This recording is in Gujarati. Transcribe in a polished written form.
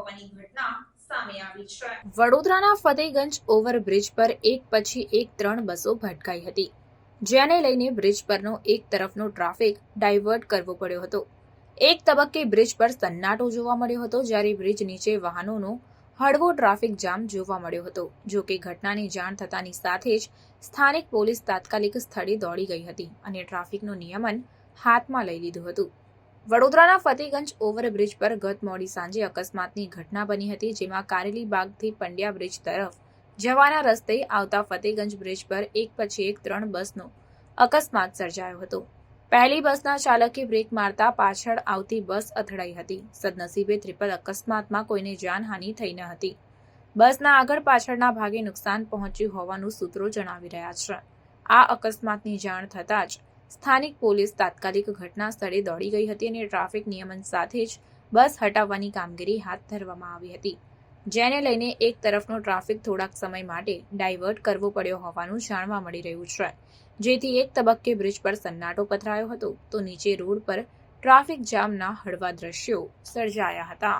હોવાની ઘટના સામે આવી છે। વડોદરાના ફતેગંજ ઓવરબ્રિજ પર એક પછી એક 3 બસો ભટકાઈ હતી, જેને લઈને બ્રિજ પરનો એક તરફનો ટ્રાફિક ડાયવર્ટ કરવો પડ્યો હતો। એક તબક્કે બ્રિજ પર સન્નાટો જોવા મળ્યો હતો, જ્યારે બ્રિજ નીચે વાહનોનો હળવો ટ્રાફિક જામ જોવા મળ્યો હતો। જો કે ઘટનાની જાણ થતાની સાથે જ સ્થાનિક પોલીસ તાત્કાલિક સ્થળે દોડી ગઈ હતી અને ટ્રાફિકનું નિયમન હાથમાં લઈ લીધું હતું। વડોદરાના ફતેગંજ ઓવરબ્રિજ પર ગત મોડી સાંજે અકસ્માતની ઘટના બની હતી, જેમાં કારેલીબાગથી પંડ્યા બ્રિજ તરફ જવાના રસ્તે આવતા ફતેગંજ બ્રિજ પર એક પછી એક 3 બસનો અકસ્માત સર્જાયો હતો। પહેલી બસના ચાલકે બ્રેક મારતા પાછળ આવતી બસ અથડાઈ હતી। સદનસીબે ટ્રિપલ અકસ્માતમાં કોઈને જાનહાનિ થઈ ન હતી। બસના આગળ પાછળના ભાગે નુકસાન પહોંચ્યું હોવાનું સૂત્રો જણાવી રહ્યા છે। આ અકસ્માતની જાણ થતાં જ સ્થાનિક પોલીસ તાત્કાલિક ઘટના સ્થળે દોડી ગઈ હતી અને ટ્રાફિક નિયમન સાથે જ બસ હટાવવાની કામગીરી હાથ ધરવામાં આવી હતી, જેને લઈને એક તરફનો ટ્રાફિક થોડાક સમય માટે ડાયવર્ટ કરવો પડ્યો હોવાનું જાણવા મળી રહ્યું છે, જેથી એક તબક્કે બ્રિજ પર સન્નાટો પથરાયો હતો તો નીચે રોડ પર ટ્રાફિક જામના હળવા દ્રશ્યો સર્જાયા હતા।